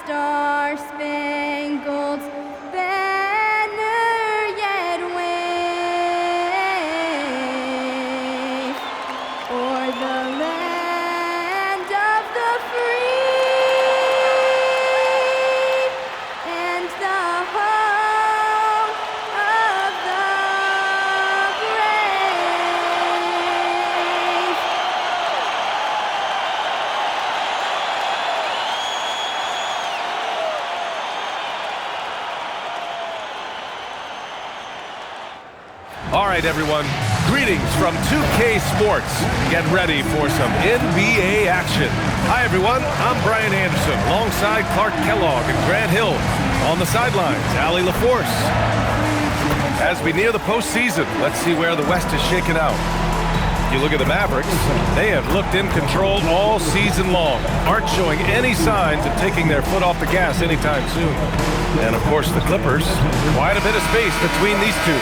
star-spangled banner yet wave o'er the land of the free and the home of the brave. All right, everyone. Greetings from 2K Sports. Get ready for some NBA action. Hi, everyone. I'm Brian Anderson, alongside Clark Kellogg and Grant Hill. On the sidelines, Allie LaForce. As we near the postseason, let's see where the West is shaken out. You look at the Mavericks, they have looked in control all season long, aren't showing any signs of taking their foot off the gas anytime soon. And of course the Clippers, quite a bit of space between these two.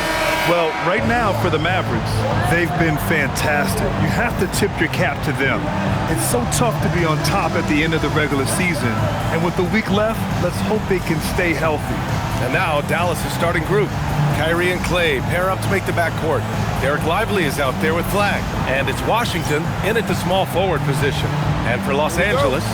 Well, right now for the Mavericks, they've been fantastic. You have to tip your cap to them. It's so tough to be on top at the end of the regular season. And with the week left, let's hope they can stay healthy. And now Dallas' starting group. Kyrie and Clay pair up to make the backcourt. Derek Lively is out there with Flagg. And it's Washington in at the small forward position. And for Los Angeles,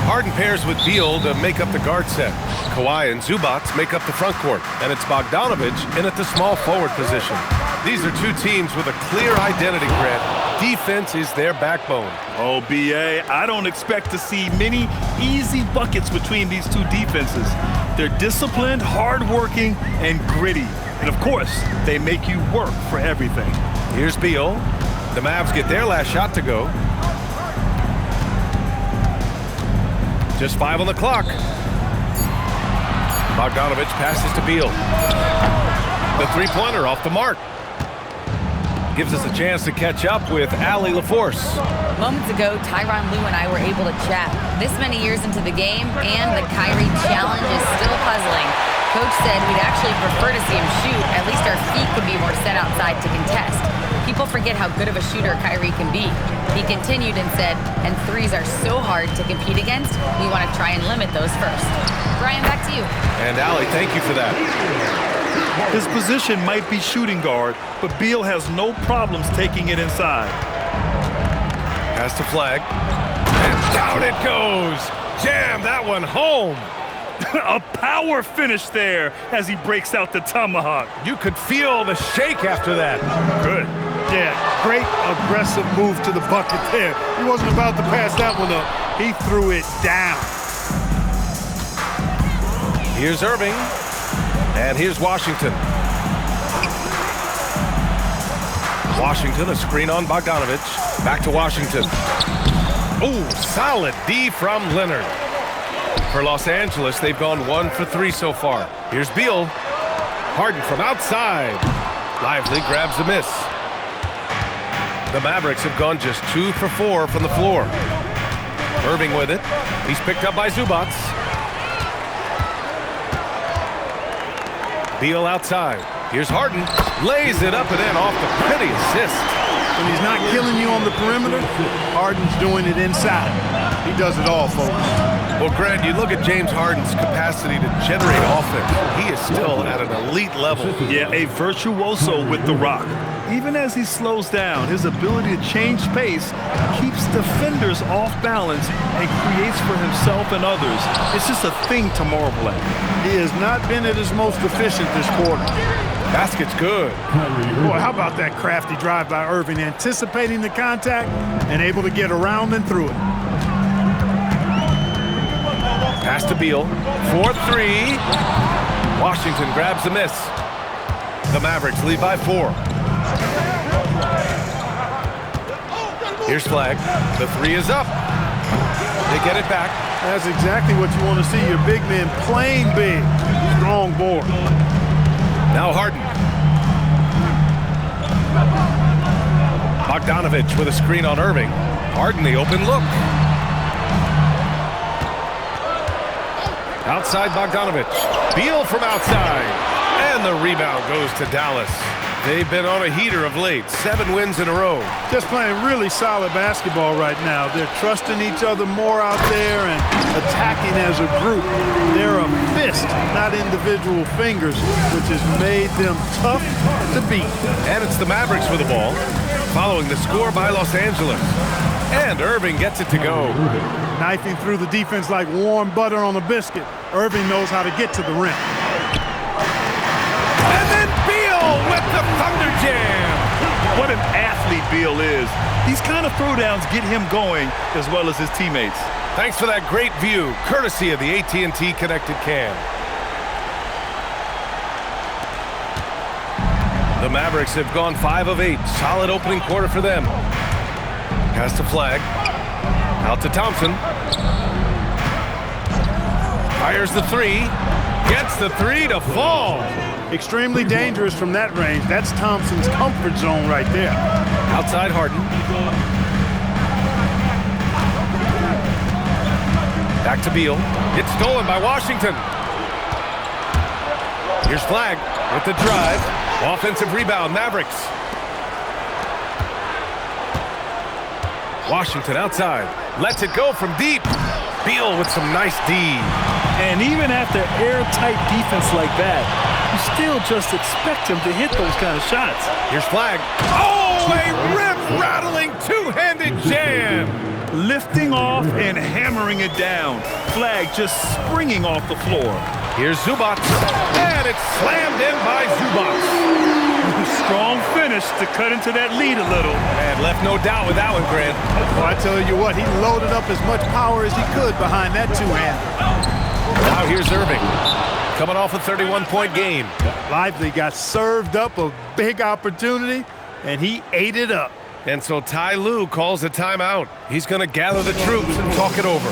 Harden pairs with Beal to make up the guard set. Kawhi and Zubac make up the front court. And it's Bogdanović in at the small forward position. These are two teams with a clear identity, Grant. Defense is their backbone. Oh, B.A., I don't expect to see many easy buckets between these two defenses. They're disciplined, hardworking, and gritty. And of course, they make you work for everything. Here's Beal. The Mavs get their last shot to go. Just 5 on the clock. Bogdanović passes to Beal. The three-pointer off the mark. Gives us a chance to catch up with Allie LaForce. Moments ago, Tyronn Lue and I were able to chat. This many years into the game, and the Kyrie challenge is still puzzling. Coach said we'd actually prefer to see him shoot. At least our feet could be more set outside to contest. People forget how good of a shooter Kyrie can be. He continued and said, and threes are so hard to compete against, we want to try and limit those first. Brian, back to you. And Allie, thank you for that. His position might be shooting guard, but Beal has no problems taking it inside. Pass to Flagg. And down it goes. Jam that one home. A power finish there as he breaks out the tomahawk. You could feel the shake after that. Good. Yeah, great aggressive move to the bucket there. He wasn't about to pass that one up. He threw it down. Here's Irving. And here's Washington. Washington, a screen on Bogdanović. Back to Washington. Ooh, solid D from Leonard. For Los Angeles, they've gone 1 for 3 so far. Here's Beal. Harden from outside. Lively grabs a miss. The Mavericks have gone just 2 for 4 from the floor. Irving with it. He's picked up by Zubac. Beal outside. Here's Harden. Lays it up and in off the pretty assist. When he's not killing you on the perimeter, Harden's doing it inside. He does it all, folks. Well, Grant, you look at James Harden's capacity to generate offense. He is still at an elite level. Yeah, a virtuoso with the rock. Even as he slows down, his ability to change pace keeps defenders off balance and creates for himself and others. It's just a thing to marvel at. He has not been at his most efficient this quarter. Basket's good. Boy, how about that crafty drive by Irving, anticipating the contact and able to get around and through it. Pass to Beal. 4-3. Washington grabs the miss. The Mavericks lead by 4. Here's Flagg. The 3 is up. They get it back. That's exactly what you want to see, your big men playing big. Strong board. Now Harden. Bogdanović with a screen on Irving. Harden the open look. Outside Bogdanović. Beal from outside. And the rebound goes to Dallas. They've been on a heater of late. 7 wins in a row. Just playing really solid basketball right now. They're trusting each other more out there and attacking as a group. They're a fist, not individual fingers, which has made them tough to beat. And it's the Mavericks with the ball, following the score by Los Angeles. And Irving gets it to go. Knifing through the defense like warm butter on a biscuit. Irving knows how to get to the rim. And then Beal with the Thunder Jam. What an athlete Beal is. These kind of throwdowns get him going as well as his teammates. Thanks for that great view, courtesy of the AT&T Connected Cam. The Mavericks have gone 5 of 8. Solid opening quarter for them. Pass to Flagg. Out to Thompson. Fires the 3. Gets the 3 to fall. Extremely dangerous from that range. That's Thompson's comfort zone right there. Outside Harden. Back to Beal. It's stolen by Washington. Here's Flagg with the drive. Offensive rebound, Mavericks. Washington outside. Lets it go from deep. Beal with some nice D. And even after airtight defense like that, you still just expect him to hit those kind of shots. Here's Flagg. Oh, a rip-rattling two-handed jam. Lifting off and hammering it down. Flagg just springing off the floor. Here's Zubac. And it's slammed in by Zubac. Strong finish to cut into that lead a little. And left no doubt with that one, Grant. Well, I tell you what, he loaded up as much power as he could behind that two-hand. Now here's Irving. Coming off a 31-point game. Lively got served up a big opportunity, and he ate it up. And so Ty Lue calls a timeout. He's going to gather the troops and talk it over.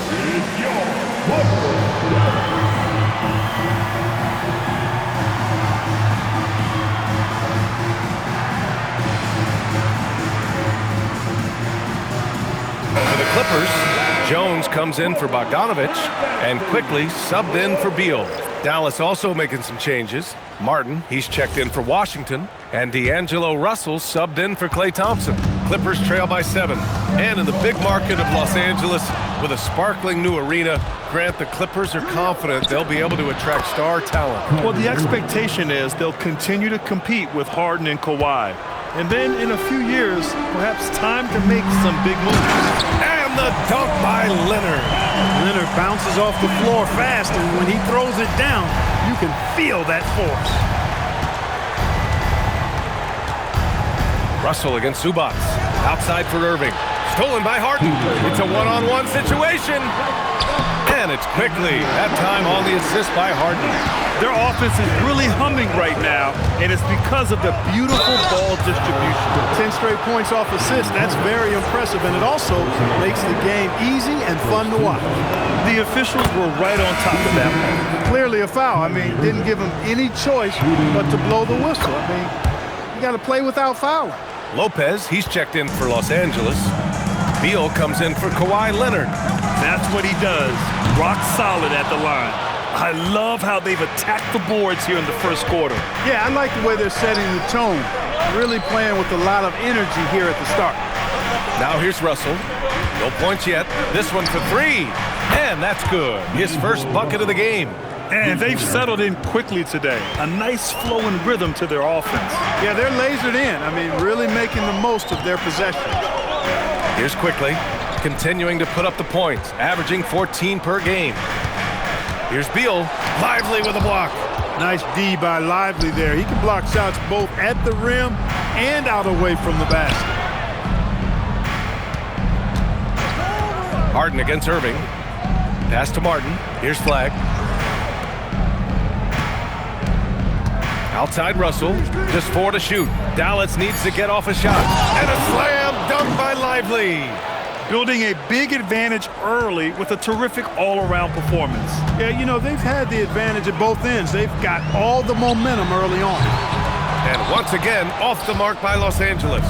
For the Clippers, Jones comes in for Bogdanović and quickly subbed in for Beal. Dallas also making some changes. Martin, he's checked in for Washington, and D'Angelo Russell subbed in for Klay Thompson. Clippers trail by 7. And in the big market of Los Angeles, with a sparkling new arena, Grant, the Clippers are confident they'll be able to attract star talent. Well, the expectation is they'll continue to compete with Harden and Kawhi. And then in a few years, perhaps time to make some big moves. And the dunk by Leonard. Leonard bounces off the floor fast, and when he throws it down, you can feel that force. Russell against Zubac. Outside for Irving. Stolen by Harden. It's a one-on-one situation. And it's quickly, that time on the assist by Harden. Their offense is really humming right now, and it's because of the beautiful ball distribution. 10 straight points off assists, that's very impressive, and it also makes the game easy and fun to watch. The officials were right on top of that one. Clearly a foul. I mean, didn't give him any choice but to blow the whistle. I mean, you got to play without fouling. Lopez, he's checked in for Los Angeles. Beal comes in for Kawhi Leonard. That's what he does. Rock solid at the line. I love how they've attacked the boards here in the first quarter. Yeah, I like the way they're setting the tone. Really playing with a lot of energy here at the start. Now here's Russell. No points yet. This one for 3. And that's good. His first bucket of the game. And they've settled in quickly today. A nice flow and rhythm to their offense. Yeah, they're lasered in. I mean, really making the most of their possession. Here's quickly, continuing to put up the points, averaging 14 per game. Here's Beal, Lively with a block. Nice D by Lively there. He can block shots both at the rim and out away from the basket. Harden against Irving. Pass to Martin. Here's Flagg. Outside Russell, just 4 to shoot. Dallas needs to get off a shot. And a slam dunk by Lively. Building a big advantage early with a terrific all-around performance. Yeah, you know, they've had the advantage at both ends. They've got all the momentum early on. And once again, off the mark by Los Angeles.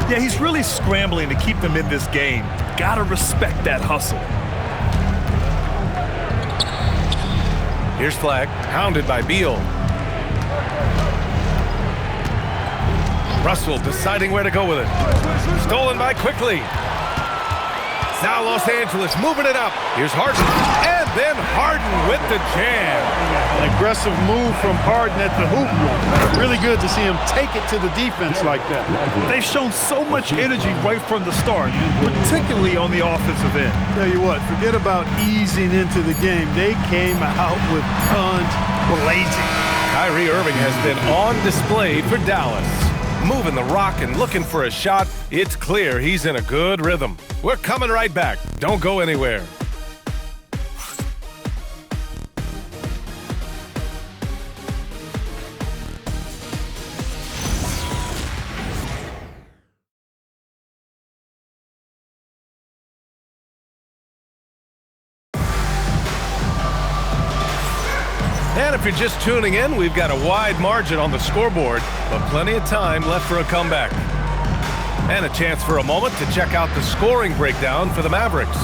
Yeah, he's really scrambling to keep them in this game. Gotta respect that hustle. Here's Flagg, hounded by Beal. Russell deciding where to go with it. Stolen by quickly. Now Los Angeles moving it up. Here's Harden, and then Harden with the jam. An aggressive move from Harden at the hoop. Really good to see him take it to the defense like that. They've shown so much energy right from the start, particularly on the offensive end. Tell you what, forget about easing into the game. They came out with guns blazing. Kyrie Irving has been on display for Dallas. Moving the rock and looking for a shot. It's clear he's in a good rhythm. We're coming right back. Don't go anywhere. And if you're just tuning in, we've got a wide margin on the scoreboard, but plenty of time left for a comeback. And a chance for a moment to check out the scoring breakdown for the Mavericks.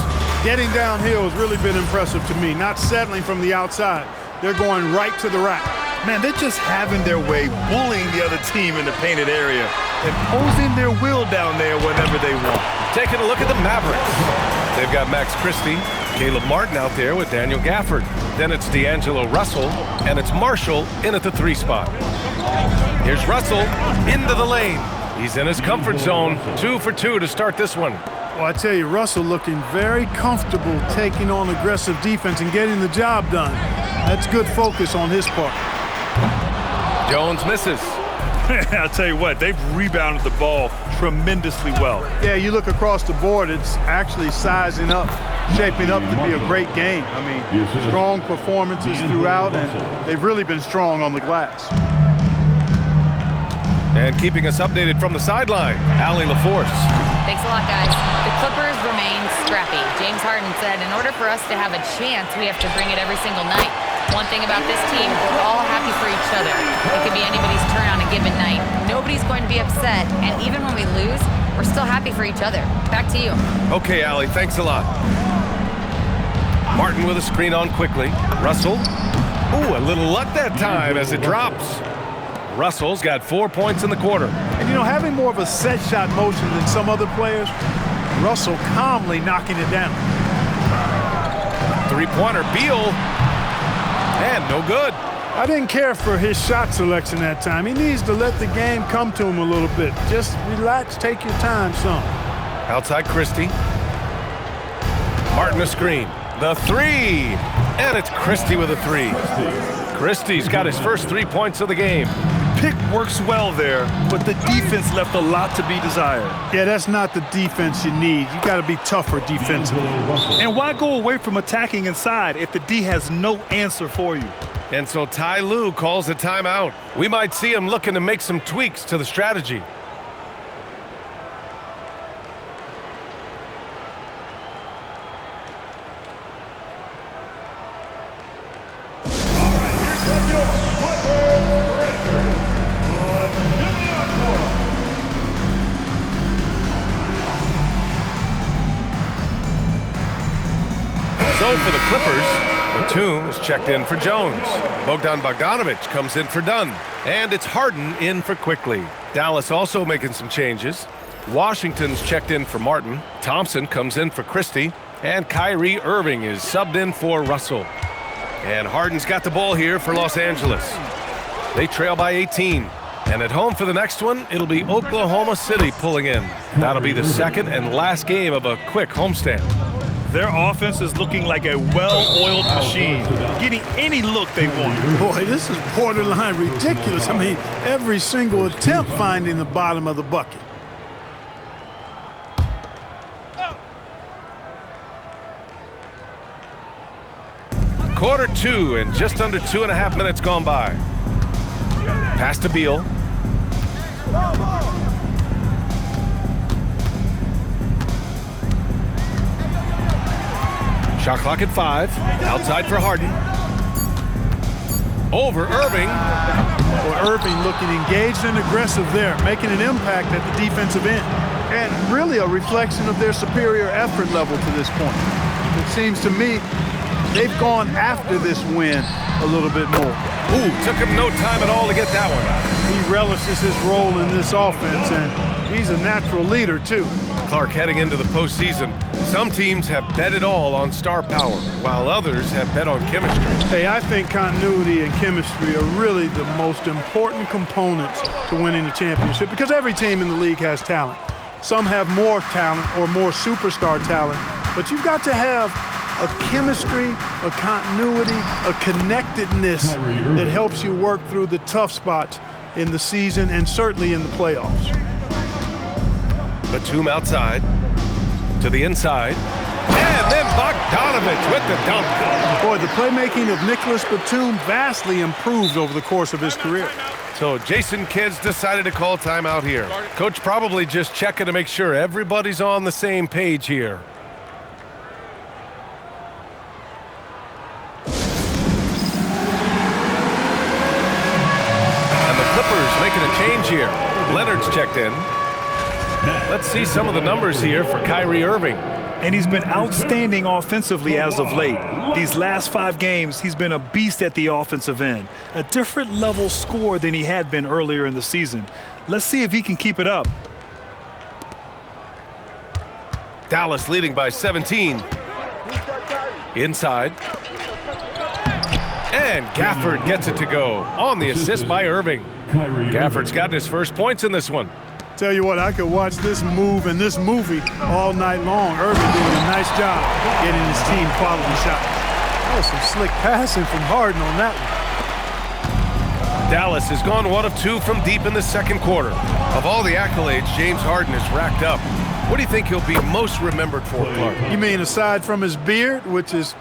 Getting downhill has really been impressive to me, not settling from the outside. They're going right to the rack. Man, they're just having their way, bullying the other team in the painted area, imposing their will down there whenever they want. Taking a look at the Mavericks. They've got Max Christie, Caleb Martin out there with Daniel Gafford. Then it's D'Angelo Russell, and it's Marshall in at the 3 spot. Here's Russell into the lane. He's in his comfort zone, 2 for 2 to start this one. Well, I tell you, Russell looking very comfortable taking on aggressive defense and getting the job done. That's good focus on his part. Jones misses. I'll tell you what, they've rebounded the ball tremendously well. Yeah, you look across the board, it's actually sizing up, shaping up to be a great game. I mean, strong performances throughout, and they've really been strong on the glass. And keeping us updated from the sideline, Allie LaForce. Thanks a lot, guys. The Clippers remain scrappy. James Harden said, in order for us to have a chance, we have to bring it every single night. One thing about this team, we're all happy for each other. It could be anybody's turn on a given night. Nobody's going to be upset, and even when we lose, we're still happy for each other. Back to you. Okay, Allie, thanks a lot. Martin with a screen on quickly. Russell. Ooh, a little luck that time as it drops. Russell's got 4 points in the quarter. And, you know, having more of a set shot motion than some other players, Russell calmly knocking it down. Three-pointer, Beal. And no good. I didn't care for his shot selection that time. He needs to let the game come to him a little bit. Just relax, take your time some. Outside Christie. Martin a screen. The 3. And it's Christie with a 3. Christie's got his first 3 points of the game. Pick works well there, but the defense left a lot to be desired. Yeah, that's not the defense you need. You got to be tougher defensively. And why go away from attacking inside if the D has no answer for you? And so Ty Lue calls a timeout. We might see him looking to make some tweaks to the strategy. So for the Clippers, Batum is checked in for Jones. Bojan Bogdanović comes in for Dunn. And it's Harden in for Quickly. Dallas also making some changes. Washington's checked in for Martin. Thompson comes in for Christie. And Kyrie Irving is subbed in for Russell. And Harden's got the ball here for Los Angeles. They trail by 18. And at home for the next one, it'll be Oklahoma City pulling in. That'll be the second and last game of a quick homestand. Their offense is looking like a well-oiled machine, getting any look they want. Boy, this is borderline ridiculous. I mean, every single attempt finding the bottom of the bucket. Quarter 2 and just under 2.5 minutes gone by. Pass to Beal. Shot clock at 5. Outside for Harden. Over Irving. Well, Irving looking engaged and aggressive there, making an impact at the defensive end. And really a reflection of their superior effort level to this point. It seems to me they've gone after this win a little bit more. Ooh, took him no time at all to get that one. He relishes his role in this offense, and he's a natural leader, too. Clark, heading into the postseason, some teams have bet it all on star power, while others have bet on chemistry. Hey, I think continuity and chemistry are really the most important components to winning the championship because every team in the league has talent. Some have more talent or more superstar talent, but you've got to have a chemistry, a continuity, a connectedness that helps you work through the tough spots in the season and certainly in the playoffs. Batum outside, to the inside, and then Bogdanović with the dunk. Boy, the playmaking of Nicholas Batum vastly improved over the course of his career. So Jason Kidd's decided to call timeout here. Coach probably just checking to make sure everybody's on the same page here. And the Clippers making a change here. Leonard's checked in. Let's see some of the numbers here for Kyrie Irving. And he's been outstanding offensively as of late. These last 5 games, he's been a beast at the offensive end. A different level score than he had been earlier in the season. Let's see if he can keep it up. Dallas leading by 17. Inside. And Gafford gets it to go on the assist by Irving. Gafford's gotten his first points in this one. Tell you what, I could watch this move and this movie all night long. Irving doing a nice job getting his team quality shots. That was some slick passing from Harden on that one. Dallas has gone 1 of 2 from deep in the second quarter. Of all the accolades James Harden has racked up, what do you think he'll be most remembered for, Clark? You mean aside from his beard, which is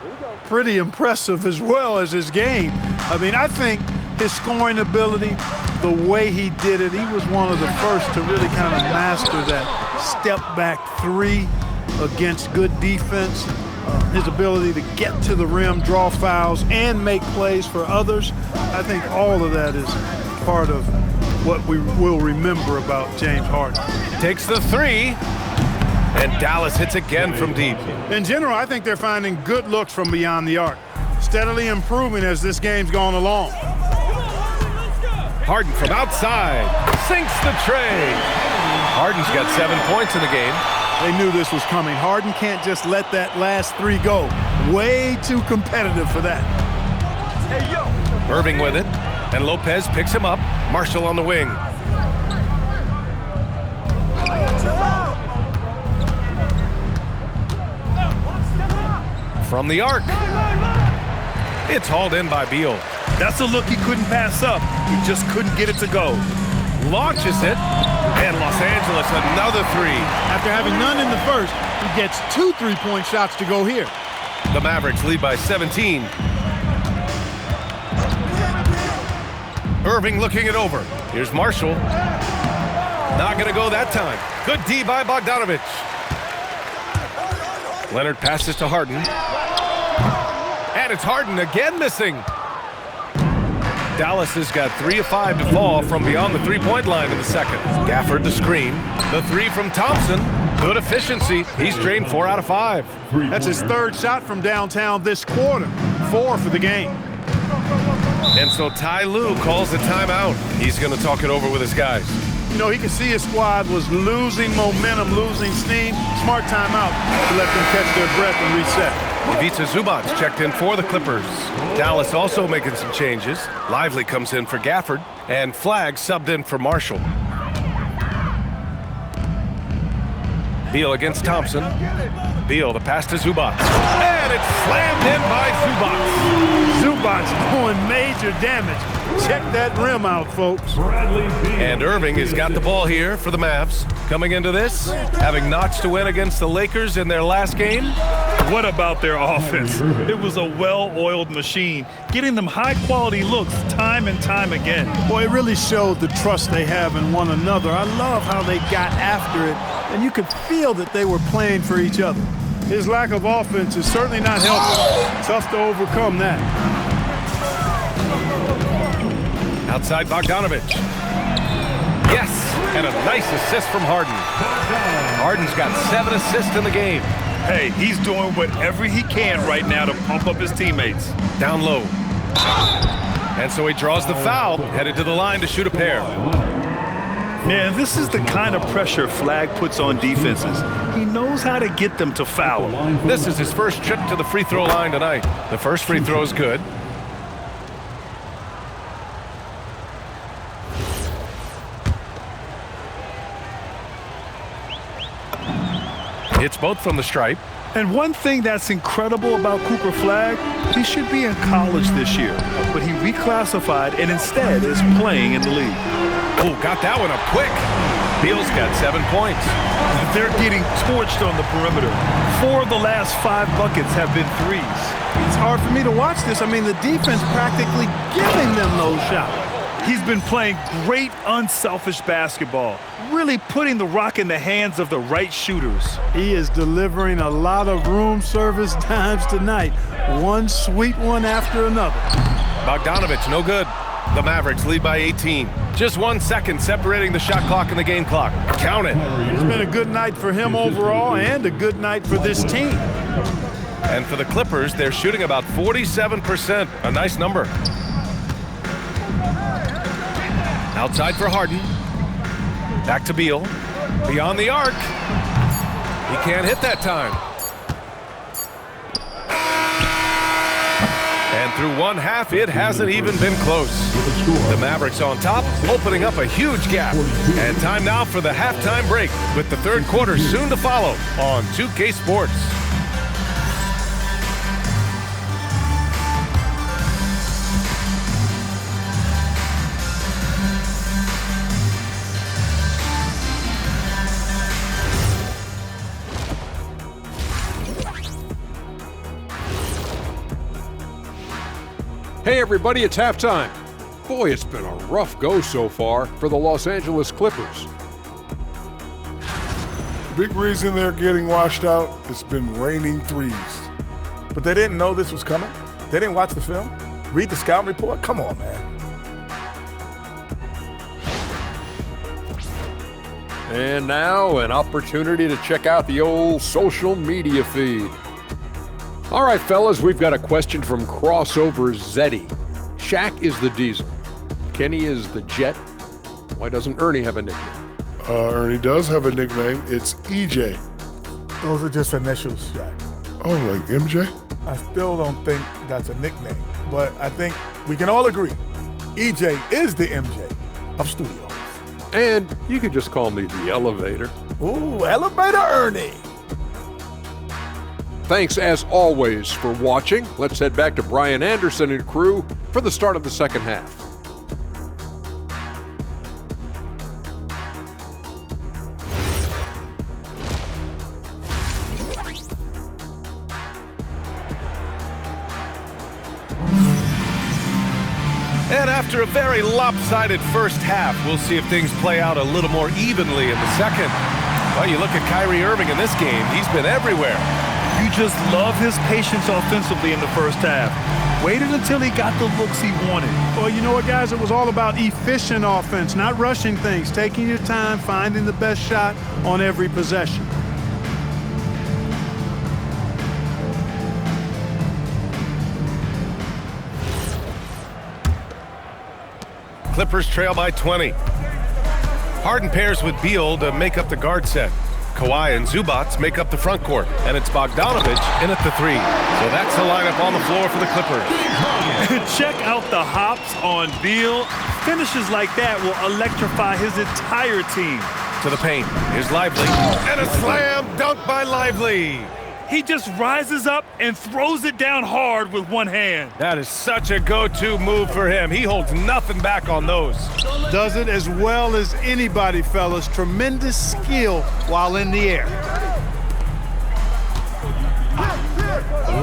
pretty impressive as well as his game? I mean, I think his scoring ability, the way he did it, he was one of the first to really kind of master that step-back 3 against good defense. His ability to get to the rim, draw fouls, and make plays for others. I think all of that is part of what we will remember about James Harden. Takes the 3, and Dallas hits again from deep. In general, I think they're finding good looks from beyond the arc, steadily improving as this game's gone along. Harden from outside, sinks the tray. Harden's got 7 points in the game. They knew this was coming. Harden can't just let that last 3 go. Way too competitive for that. Irving with it, and Lopez picks him up. Marshall on the wing. From the arc. It's hauled in by Beal. That's a look he couldn't pass up. He just couldn't get it to go. Launches it, and Los Angeles another 3. After having none in the first, he gets 2 3-point shots to go here. The Mavericks lead by 17. Irving looking it over. Here's Marshall. Not going to go that time. Good D by Bogdanović. Leonard passes to Harden. And it's Harden again missing. Dallas has got 3 of 5 to fall from beyond the 3-point line in the second. Gafford the screen. The 3 from Thompson. Good efficiency. He's drained 4 out of 5. That's his 3rd shot from downtown this quarter. 4 for the game. And so Ty Lue calls the timeout. He's going to talk it over with his guys. You know, he could see his squad was losing momentum, losing steam. Smart timeout to let them catch their breath and reset. Ivica Zubac checked in for the Clippers. Dallas also making some changes. Lively comes in for Gafford, and Flagg subbed in for Marshall. Beal against Thompson. Beal, the pass to Zubac. And it's slammed in by Zubac. Zubac doing major damage. Check that rim out, folks. And Irving has got the ball here for the Mavs. Coming into this, having notched to win against the Lakers in their last game. What about their offense? It was a well-oiled machine, getting them high-quality looks time and time again. Boy, it really showed the trust they have in one another. I love how they got after it, and you could feel that they were playing for each other. His lack of offense is certainly not helpful. Tough to overcome that. Outside Bogdanović. Yes, and a nice assist from Harden. Harden's got 7 assists in the game. Hey, he's doing whatever he can right now to pump up his teammates. Down low. And so he draws the foul, headed to the line to shoot a pair. Man, this is the kind of pressure Flagg puts on defenses. He knows how to get them to foul. This is his first trip to the free throw line tonight. The first free throw is good. Hits both from the stripe. And one thing that's incredible about Cooper Flagg, he should be in college this year, but he reclassified and instead is playing in the league. Oh, got that one up quick. Beal's got 7 points. They're getting torched on the perimeter. 4 of the last 5 buckets have been threes. It's hard for me to watch this. I mean, the defense practically giving them those shots. He's been playing great, unselfish basketball, really putting the rock in the hands of the right shooters. He is delivering a lot of room service times tonight. One sweet one after another. Bogdanović, no good. The Mavericks lead by 18. Just 1 second separating the shot clock and the game clock. Count it. It's been a good night for him overall and a good night for this team. And for the Clippers, they're shooting about 47%. A nice number. Outside for Harden. Back to Beal. Beyond the arc. He can't hit that time. And through one half, it hasn't even been close. The Mavericks on top, opening up a huge gap. And time now for the halftime break, with the third quarter soon to follow on 2K Sports. Hey everybody, it's halftime. Boy, it's been a rough go so far for the Los Angeles Clippers. Big reason they're getting washed out, it's been raining threes. But they didn't know this was coming? They didn't watch the film? Read the scouting report? Come on, man. And now an opportunity to check out the old social media feed. All right, fellas, we've got a question from Crossover Zeddy. Shaq is the Diesel. Kenny is the Jet. Why doesn't Ernie have a nickname? Ernie does have a nickname. It's EJ. Those are just initials, Shaq. Oh, like MJ? I still don't think that's a nickname, but I think we can all agree EJ is the MJ of studios. And you could just call me the Elevator. Ooh, Elevator Ernie. Thanks, as always, for watching. Let's head back to Brian Anderson and crew for the start of the second half. And after a very lopsided first half, we'll see if things play out a little more evenly in the second. Well, you look at Kyrie Irving in this game, he's been everywhere. You just love his patience offensively in the first half. Waited until he got the looks he wanted. Well, you know what, guys? It was all about efficient offense, not rushing things, taking your time, finding the best shot on every possession. Clippers trail by 20. Harden pairs with Beal to make up the guard set. Kawhi and Zubac make up the front court, and it's Bogdanović in at the 3. So that's the lineup on the floor for the Clippers. Check out the hops on Beal. Finishes like that will electrify his entire team. To the paint. Here's Lively. And a slam dunk by Lively. He just rises up and throws it down hard with one hand. That is such a go-to move for him. He holds nothing back on those. Does it as well as anybody, fellas. Tremendous skill while in the air.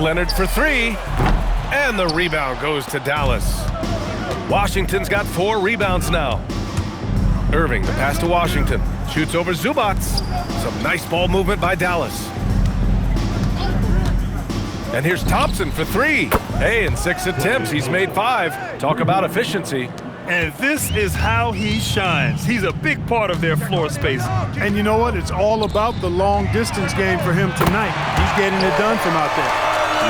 Leonard for 3. And the rebound goes to Dallas. Washington's got 4 rebounds now. Irving, the pass to Washington. Shoots over Zubac. Some nice ball movement by Dallas. And here's Thompson for 3. Hey, in 6 attempts, he's made 5. Talk about efficiency. And this is how he shines. He's a big part of their floor space. And you know what? It's all about the long distance game for him tonight. He's getting it done from out there.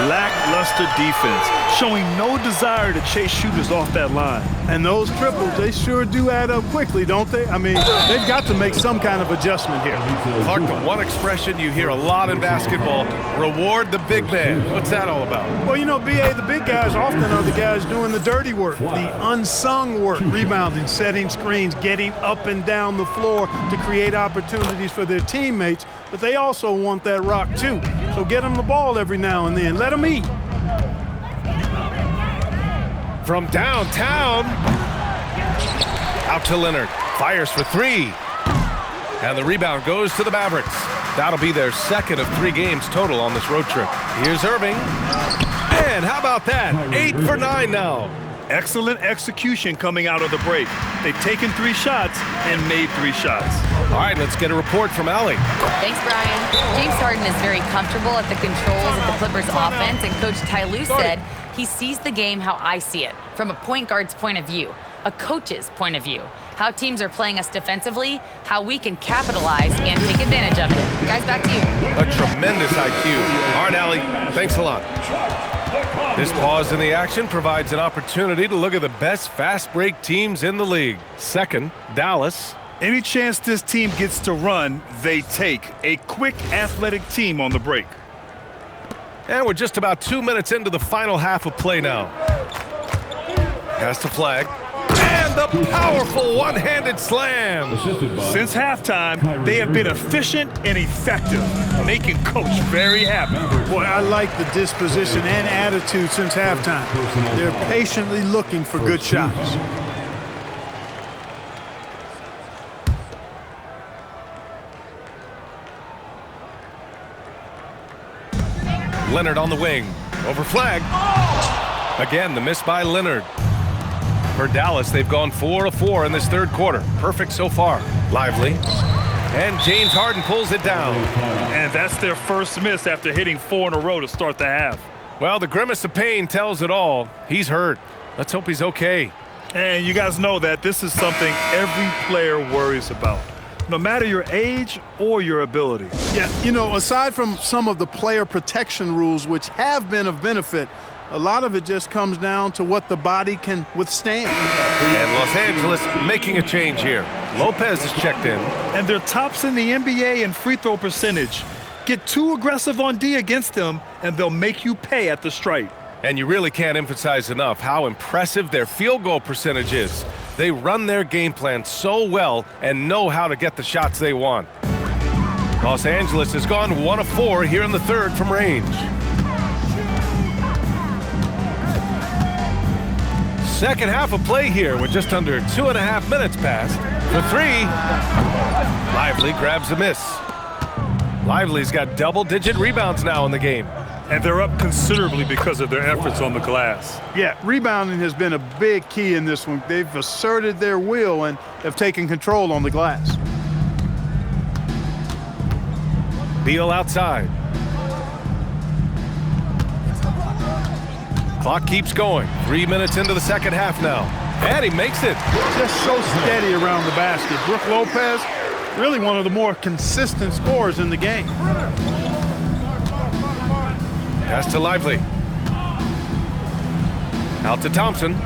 Lackluster defense, showing no desire to chase shooters off that line. And those triples, they sure do add up quickly, don't they? I mean, they've got to make some kind of adjustment here. Clark, the one expression you hear a lot in basketball, reward the big man. What's that all about? Well, you know, B.A., the big guys often are the guys doing the dirty work, the unsung work, rebounding, setting screens, getting up and down the floor to create opportunities for their teammates. But they also want that rock, too. So get them the ball every now and then. Let them eat. From downtown, out to Leonard, fires for three, and the rebound goes to the Mavericks. That'll be their second of 3 games total on this road trip. Here's Irving, and how about that? 8 for 9 now. Excellent execution coming out of the break. They've taken 3 shots and made 3 shots. All right, let's get a report from Allie. Thanks, Brian. James Harden is very comfortable at the controls of the Clippers offense, and Coach Ty Lue said he sees the game how I see it, from a point guard's point of view, a coach's point of view, how teams are playing us defensively, how we can capitalize and take advantage of it. Guys, back to you. A tremendous IQ. All right, Allie, thanks a lot. This pause in the action provides an opportunity to look at the best fast break teams in the league. Second, Dallas. Any chance this team gets to run, they take. A quick, athletic team on the break. And we're just about 2 minutes into the final half of play now. Pass to Flagg. And the powerful one-handed slam. Since halftime, they have been efficient and effective, making Coach very happy. Boy, I like the disposition and attitude since halftime. They're patiently looking for good shots. Leonard on the wing. Over Flagg. Again, the miss by Leonard. For Dallas, they've gone 4 of 4 in this third quarter. Perfect so far. Lively. And James Harden pulls it down. And that's their first miss after hitting 4 in a row to start the half. Well, the grimace of pain tells it all. He's hurt. Let's hope he's okay. And you guys know that this is something every player worries about, no matter your age or your ability. Yeah, you know, aside from some of the player protection rules, which have been of benefit, a lot of it just comes down to what the body can withstand. And Los Angeles making a change here. Lopez is checked in. And they're tops in the NBA in free throw percentage. Get too aggressive on D against them, and they'll make you pay at the stripe. And you really can't emphasize enough how impressive their field goal percentage is. They run their game plan so well and know how to get the shots they want. Los Angeles has gone 1 of 4 here in the third from range. Second half of play here with just under 2.5 minutes passed. For 3, Lively grabs a miss. Lively's got double-digit rebounds now in the game. And they're up considerably because of their efforts on the glass. Yeah, rebounding has been a big key in this one. They've asserted their will and have taken control on the glass. Beal outside. Clock keeps going. 3 minutes into the second half now. And he makes it. Just so steady around the basket. Brook Lopez, really one of the more consistent scorers in the game. Pass to Lively. Out to Thompson.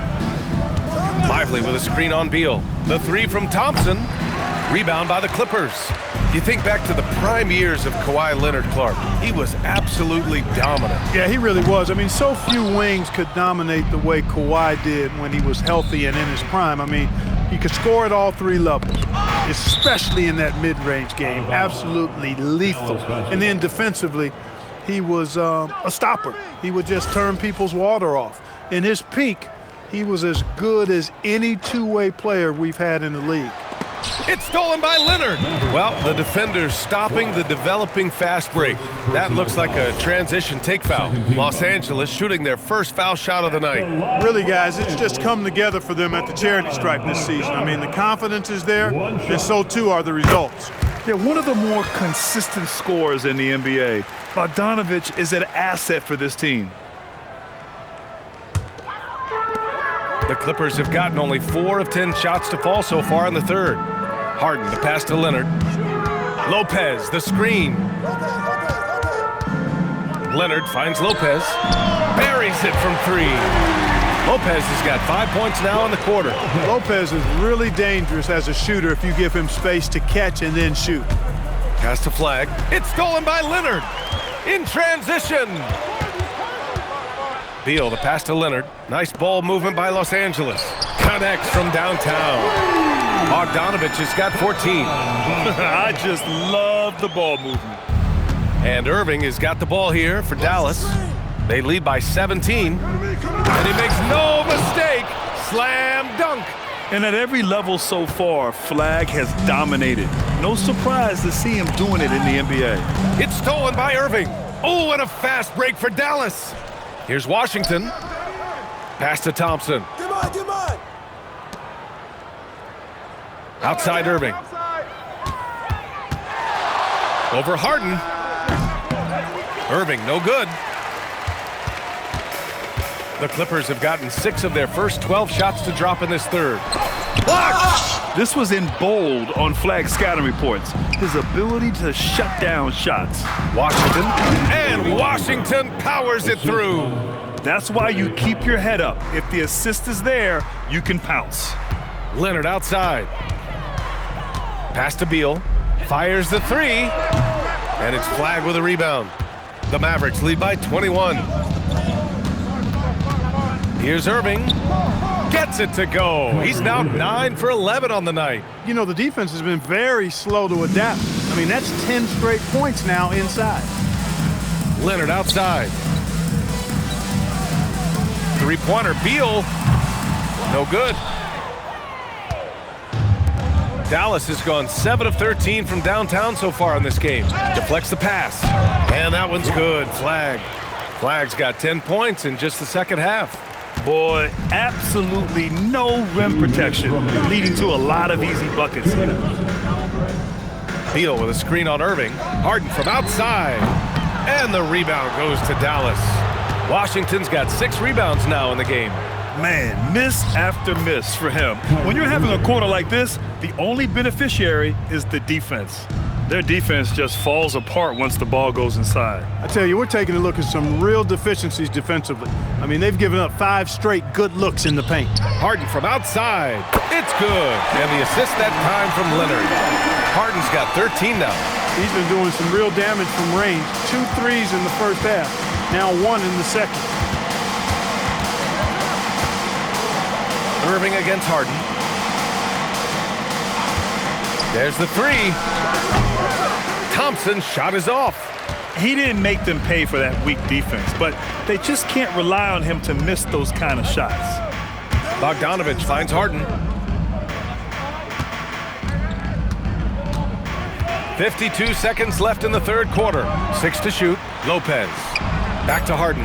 Lively with a screen on Beal. The 3 from Thompson. Rebound by the Clippers. You think back to the prime years of Kawhi Leonard, Clark. He was absolutely dominant. Yeah, he really was. I mean, so few wings could dominate the way Kawhi did when he was healthy and in his prime. I mean, he could score at all 3 levels, especially in that mid-range game. Absolutely lethal. And then defensively, he was a stopper. He would just turn people's water off. In his peak, he was as good as any two-way player we've had in the league. It's stolen by Leonard. Well, the defender's stopping the developing fast break. That looks like a transition take foul. Los Angeles shooting their first foul shot of the night. Really, guys, it's just come together for them at the charity stripe this season. I mean, the confidence is there, and so too are the results. They're one of the more consistent scorers in the NBA. Bogdanović is an asset for this team. The Clippers have gotten only 4 of 10 shots to fall so far in the third. Harden, the pass to Leonard. Lopez, the screen. Leonard finds Lopez. Buries it from 3. Lopez has got 5 points now in the quarter. Lopez is really dangerous as a shooter if you give him space to catch and then shoot. Pass to Flagg. It's stolen by Leonard. In transition. Beal, the pass to Leonard. Nice ball movement by Los Angeles. Connects from downtown. Bogdanović has got 14. I just love the ball movement. And Irving has got the ball here for Dallas. They lead by 17. And he makes no mistake. Slam dunk. And at every level so far, Flagg has dominated. No surprise to see him doing it in the NBA. It's stolen by Irving. Oh, and a fast break for Dallas. Here's Washington. Pass to Thompson. Come on. Outside Irving. Over Harden. Irving, no good. The Clippers have gotten 6 of their first 12 shots to drop in this third. Blocked! This was in bold on Flagg's scouting reports. His ability to shut down shots. Washington. And Washington powers it through. That's why you keep your head up. If the assist is there, you can pounce. Leonard outside. Pass to Beal. Fires the 3. And it's Flagg with a rebound. The Mavericks lead by 21. Here's Irving. Gets it to go. He's now 9 for 11 on the night. You know, the defense has been very slow to adapt. I mean, that's 10 straight points now inside. Leonard outside. Three-pointer. Beal. No good. Dallas has gone 7 of 13 from downtown so far in this game. Deflects the pass. And that one's good. Flagg's got 10 points in just the second half. Boy, absolutely no rim protection, leading to a lot of easy buckets here. Beal with a screen on Irving. Harden from outside. And the rebound goes to Dallas. Washington's got 6 rebounds now in the game. Man, miss after miss for him. When you're having a quarter like this, the only beneficiary is the defense. Their defense just falls apart once the ball goes inside. I tell you, we're taking a look at some real deficiencies defensively. I mean, they've given up 5 straight good looks in the paint. Harden from outside. It's good. And the assist that time from Leonard. Harden's got 13 now. He's been doing some real damage from range. 2 threes in the first half. Now 1 in the second. Irving against Harden. There's the 3. Thompson's shot is off. He didn't make them pay for that weak defense, but they just can't rely on him to miss those kind of shots. Bogdanović finds Harden. 52 seconds left in the third quarter. 6 to shoot. Lopez. Back to Harden.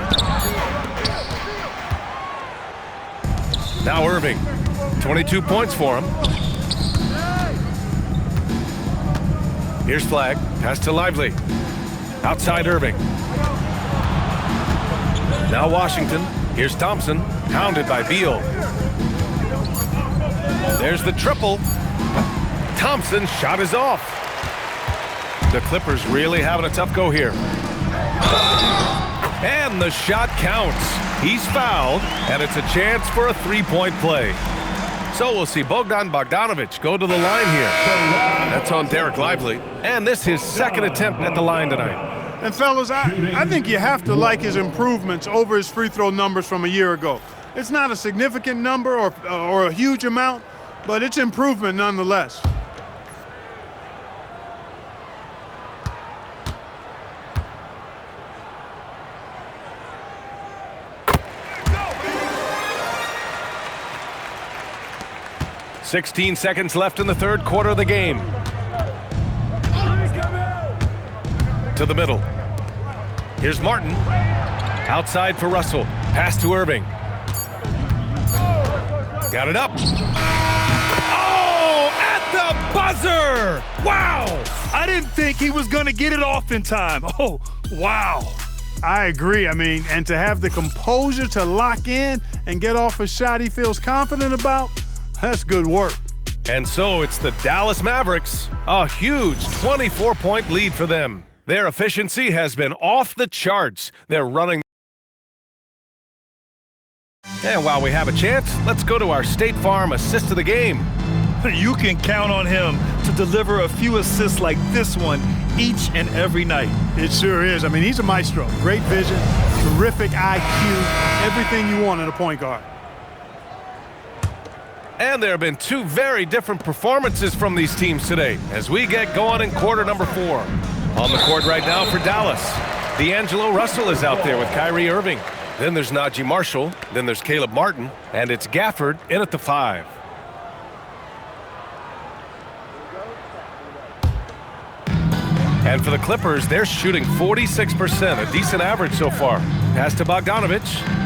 Now Irving. 22 points for him. Here's Flagg. Pass to Lively. Outside Irving. Now Washington. Here's Thompson. Pounded by Beal. There's the triple. Thompson's shot is off. The Clippers really having a tough go here. And the shot counts. He's fouled, and it's a chance for a 3-point play. So we'll see Bojan Bogdanović go to the line here. That's on Derek Lively. And this is his second attempt at the line tonight. And fellas, I think you have to like his improvements over his free throw numbers from a year ago. It's not a significant number or a huge amount, but it's improvement nonetheless. "16 seconds left in the third quarter of the game. To the middle. Here's Martin. Outside for Russell. Pass to Irving. Got it up. Oh, at the buzzer! Wow! I didn't think he was going to get it off in time. Oh, wow. I agree. I mean, and to have the composure to lock in and get off a shot he feels confident about, that's good work. And so it's the Dallas Mavericks. A huge 24-point lead for them. Their efficiency has been off the charts. They're running. And while we have a chance, let's go to our State Farm assist of the game. You can count on him to deliver a few assists like this one each and every night. It sure is. I mean, he's a maestro. Great vision, terrific IQ, everything you want in a point guard. And there have been two very different performances from these teams today as we get going in quarter number 4. On the court right now for Dallas, D'Angelo Russell is out there with Kyrie Irving. Then there's Najee Marshall, then there's Caleb Martin, and it's Gafford in at the 5. And for the Clippers, they're shooting 46%, a decent average so far. Pass to Bogdanović.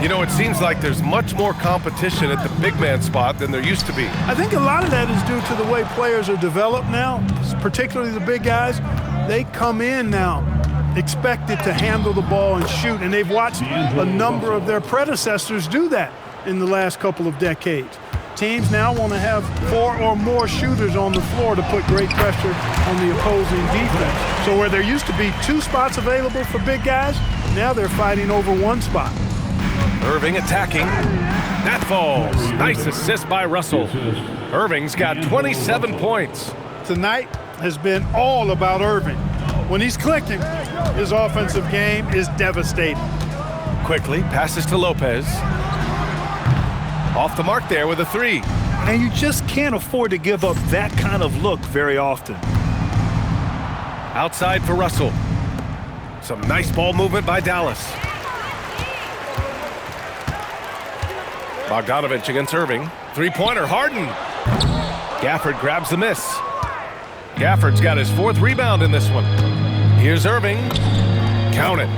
You know, it seems like there's much more competition at the big man spot than there used to be. I think a lot of that is due to the way players are developed now, particularly the big guys. They come in now expected to handle the ball and shoot, and they've watched a number of their predecessors do that in the last couple of decades. Teams now want to have 4 or more shooters on the floor to put great pressure on the opposing defense. So where there used to be 2 spots available for big guys, now they're fighting over 1 spot. Irving attacking. That falls. Nice assist by Russell. Irving's got 27 points. Tonight has been all about Irving. When he's clicking, his offensive game is devastating. Quickly passes to Lopez. Off the mark there with a 3. And you just can't afford to give up that kind of look very often. Outside for Russell. Some nice ball movement by Dallas. Bogdanović against Irving. 3-pointer, Harden. Gafford grabs the miss. Gafford's got his 4th rebound in this one. Here's Irving. Count it.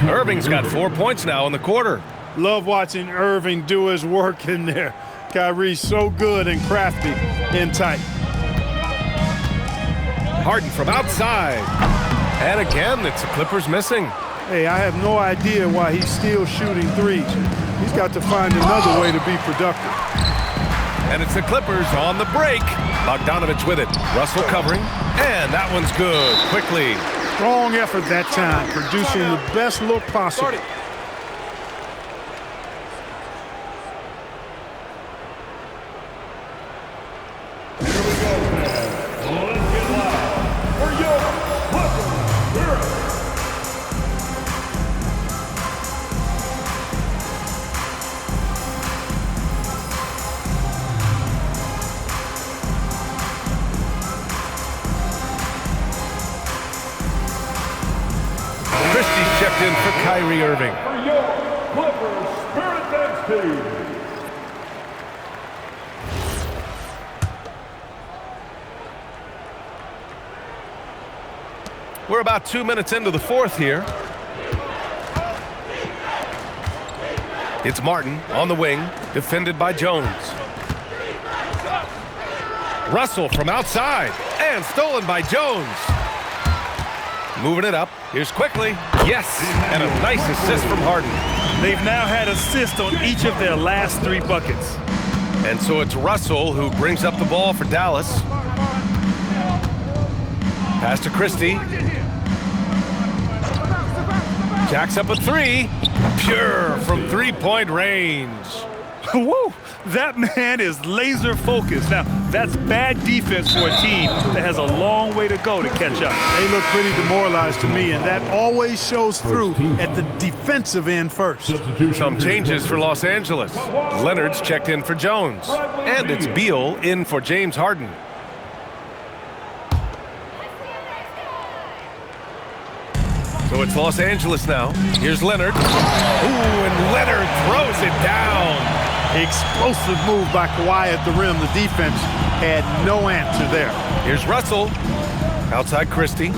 Irving's got 4 points now in the quarter. Love watching Irving do his work in there. Kyrie's so good and crafty in tight. Harden from outside. And again, it's the Clippers missing. Hey, I have no idea why he's still shooting threes. He's got to find another way to be productive. And it's the Clippers on the break. Bogdanović with it. Russell covering. And that one's good. Quickly. Strong effort that time, producing the best look possible. Checked in for Kyrie Irving. For your Clippers Spirit Dance team. We're about 2 minutes into the 4th here. It's Martin on the wing, defended by Jones. Russell from outside, and stolen by Jones. Moving it up. Here's quickly. Yes, and a nice assist from Harden. They've now had assists on each of their last 3 buckets. And so it's Russell who brings up the ball for Dallas. Pass to Christie. Jacks up a 3. Pure from 3-point range. Woo! That man is laser focused. Now, that's bad defense for a team that has a long way to go to catch up. They look pretty demoralized to me, and that always shows through at the defensive end first. Some changes for Los Angeles. Leonard's checked in for Jones. And it's Beal in for James Harden. So it's Los Angeles now. Here's Leonard. Ooh, and Leonard throws it down. Explosive move by Kawhi at the rim. The defense had no answer there. Here's Russell. Outside Christie.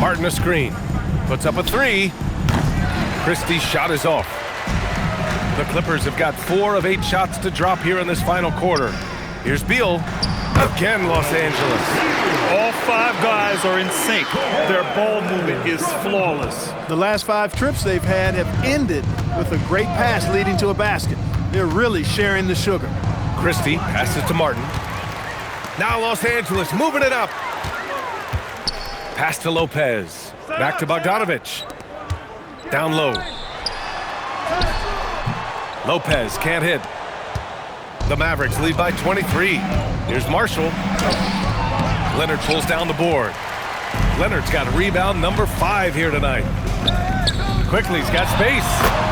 Martin a screen. Puts up a 3. Christie's shot is off. The Clippers have got 4 of 8 shots to drop here in this final quarter. Here's Beal. Again, Los Angeles. All 5 guys are in sync. Their ball movement is flawless. The last 5 trips they've had have ended with a great pass leading to a basket. They're really sharing the sugar. Christie passes to Martin. Now Los Angeles moving it up. Pass to Lopez. Back to Bogdanović. Down low. Lopez can't hit. The Mavericks lead by 23. Here's Marshall. Leonard pulls down the board. Leonard's got rebound number 5 here tonight. Quickly, he's got space.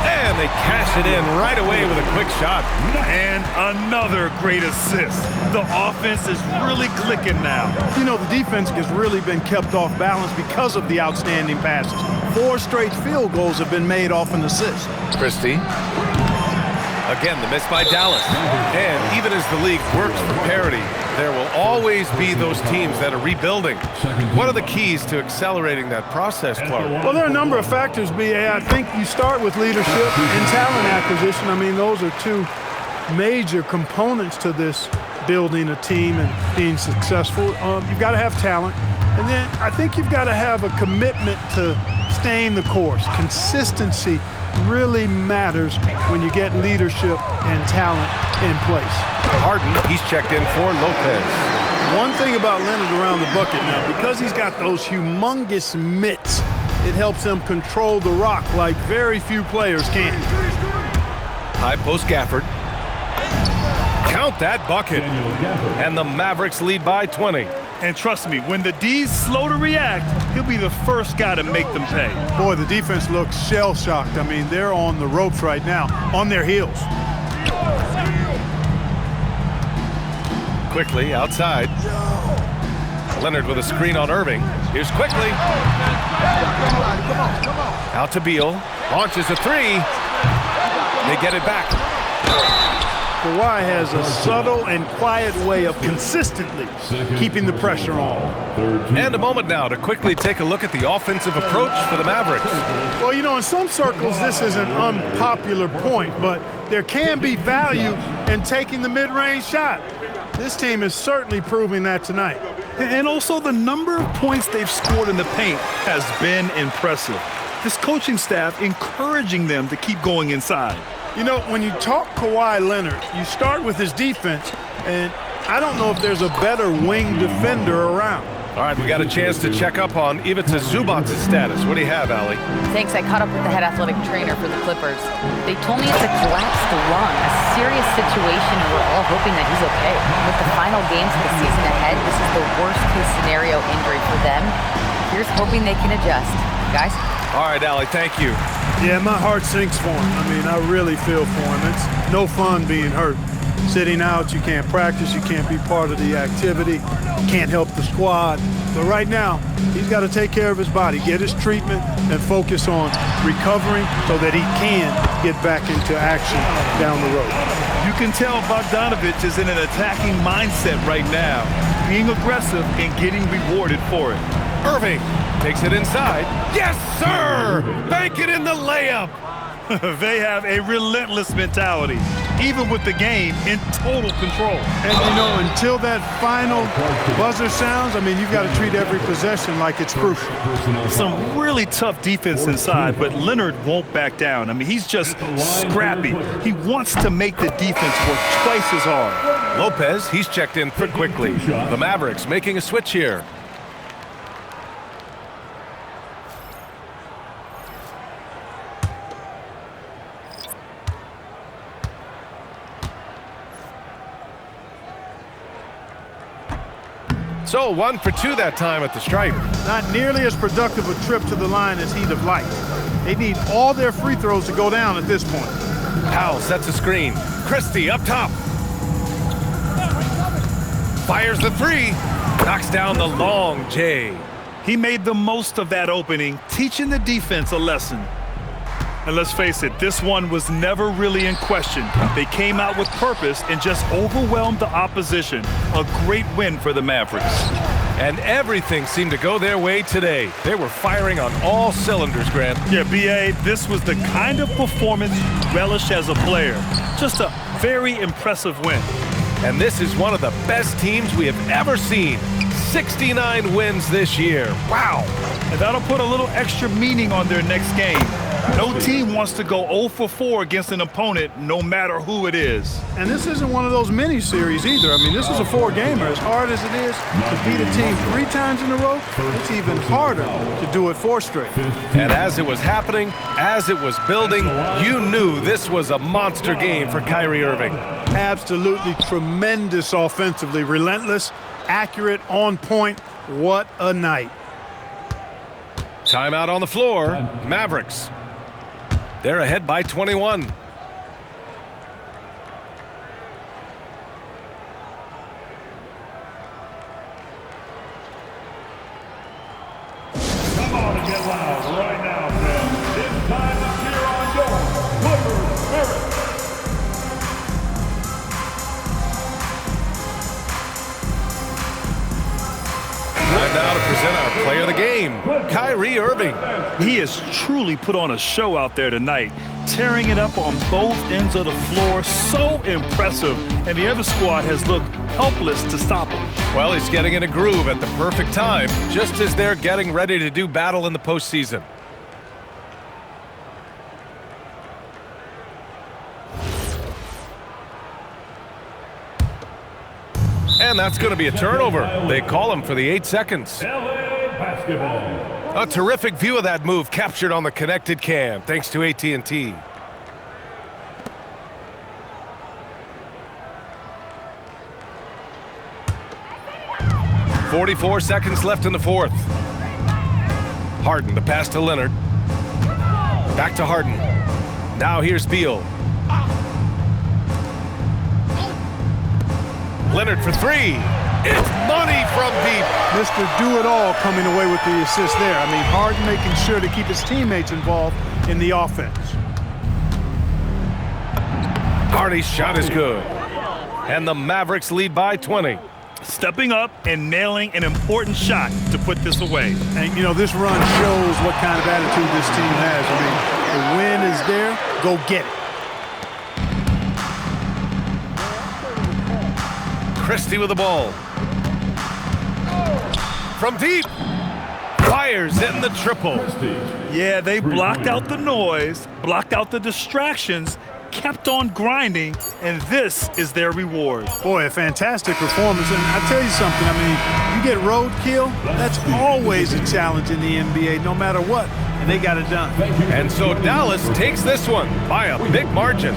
And they cash it in right away with a quick shot. And another great assist. The offense is really clicking now. You know, the defense has really been kept off balance because of the outstanding passes. 4 straight field goals have been made off an assist. Christie. Again, the miss by Dallas. And even as the league works for parity, there will always be those teams that are rebuilding. What are the keys to accelerating that process, Clark? Well, there are a number of factors, B.A. I think you start with leadership and talent acquisition. I mean, those are 2 major components to this building a team and being successful. You've got to have talent. And then I think you've got to have a commitment to staying the course. Consistency really matters when you get leadership and talent in place. Harden, he's checked in for Lopez. One thing about Leonard around the bucket now, because he's got those humongous mitts, it helps him control the rock like very few players can. High post Gafford. Count that bucket. And the Mavericks lead by 20. And trust me, when the D's slow to react, he'll be the first guy to make them pay. Boy, the defense looks shell-shocked. I mean, they're on the ropes right now, on their heels. Quickly outside. Leonard with a screen on Irving. Here's Quickly. Out to Beal. Launches a 3. They get it back. Kawhi has a subtle and quiet way of consistently keeping the pressure on. And a moment now to quickly take a look at the offensive approach for the Mavericks. Well, you know, in some circles, this is an unpopular point, but there can be value in taking the mid-range shot. This team is certainly proving that tonight. And also the number of points they've scored in the paint has been impressive. This coaching staff encouraging them to keep going inside. You know, when you talk Kawhi Leonard, you start with his defense, and I don't know if there's a better wing defender around. All right, we got a chance to check up on Ivica Zubac's status. What do you have, Allie? Thanks. I caught up with the head athletic trainer for the Clippers. They told me it's a collapsed lung, a serious situation, and we're all hoping that he's okay. With the final games of the season ahead, this is the worst-case scenario injury for them. Here's hoping they can adjust. Guys? All right, Allie, thank you. Yeah, my heart sinks for him. I mean, I really feel for him. It's no fun being hurt. Sitting out, you can't practice, you can't be part of the activity, you can't help the squad. But right now, he's got to take care of his body, get his treatment, and focus on recovering so that he can get back into action down the road. You can tell Bogdanović is in an attacking mindset right now, being aggressive and getting rewarded for it. Irving takes it inside. Yes, sir! Bank it in the layup. They have a relentless mentality, even with the game in total control. And, you know, until that final buzzer sounds, I mean, you've got to treat every possession like it's crucial. Some really tough defense inside, but Leonard won't back down. I mean, he's just scrappy. He wants to make the defense work twice as hard. Lopez, he's checked in for Quickly. The Mavericks making a switch here. So 1 for 2 that time at the stripe. Not nearly as productive a trip to the line as he'd have liked. They need all their free throws to go down at this point. Powell sets a screen. Christie up top. Fires the 3. Knocks down the long J. He made the most of that opening, teaching the defense a lesson. And let's face it, this one was never really in question. They came out with purpose and just overwhelmed the opposition. A great win for the Mavericks. And everything seemed to go their way today. They were firing on all cylinders, Grant. Yeah, B.A., this was the kind of performance you relish as a player. Just a very impressive win. And this is one of the best teams we have ever seen. 69 wins this year. Wow. and that'll put a little extra meaning on their next game. No team wants to go 0 for 4 against an opponent, no matter who it is. And this isn't one of those mini-series either. I mean, this is a 4-gamer. As hard as it is to beat a team 3 times in a row, it's even harder to do it 4 straight. And as it was happening, as it was building, you knew this was a monster game for Kyrie Irving. Absolutely tremendous offensively. Relentless, accurate, on point. What a night. Timeout on the floor. Mavericks. They're ahead by 21. Come on and get loud right now, fans. It's time to cheer on your Clippers spirit. Time now to present our player of the game, Kyrie Irving. He has truly put on a show out there tonight, tearing it up on both ends of the floor. So impressive, and the other squad has looked helpless to stop him. Well, he's getting in a groove at the perfect time, just as they're getting ready to do battle in the postseason. And that's going to be a turnover. They call him for the 8 seconds. LA basketball. A terrific view of that move captured on the connected cam, thanks to AT&T. .44 seconds left in the fourth. Harden, the pass to Leonard. Back to Harden. Now here's Beal. Leonard for 3. It's money from deep. Mr. Do-It-All coming away with the assist there. I mean, Harden making sure to keep his teammates involved in the offense. Hardy's shot is good. And the Mavericks lead by 20. Stepping up and nailing an important shot to put this away. And, you know, this run shows what kind of attitude this team has. I mean, the win is there, go get it. Christie with the ball. From deep. Fires in the triple. Yeah, they blocked out the noise, blocked out the distractions, kept on grinding, and this is their reward. Boy, a fantastic performance. And I tell you something, I mean, you get roadkill, that's always a challenge in the NBA, no matter what. And they got it done. And so Dallas takes this one by a big margin.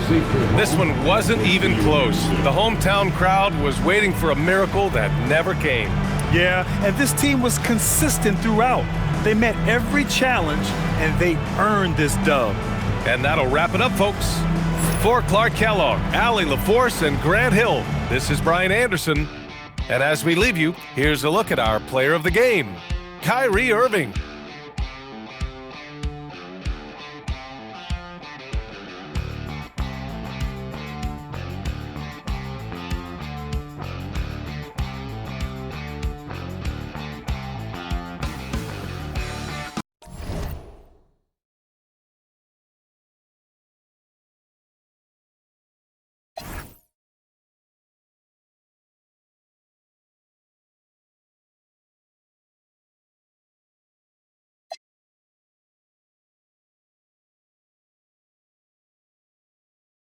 This one wasn't even close. The hometown crowd was waiting for a miracle that never came. Yeah, and this team was consistent throughout. They met every challenge, and they earned this dub. And that'll wrap it up, folks. For Clark Kellogg, Allie LaForce, and Grant Hill, this is Brian Anderson. And as we leave you, here's a look at our player of the game, Kyrie Irving.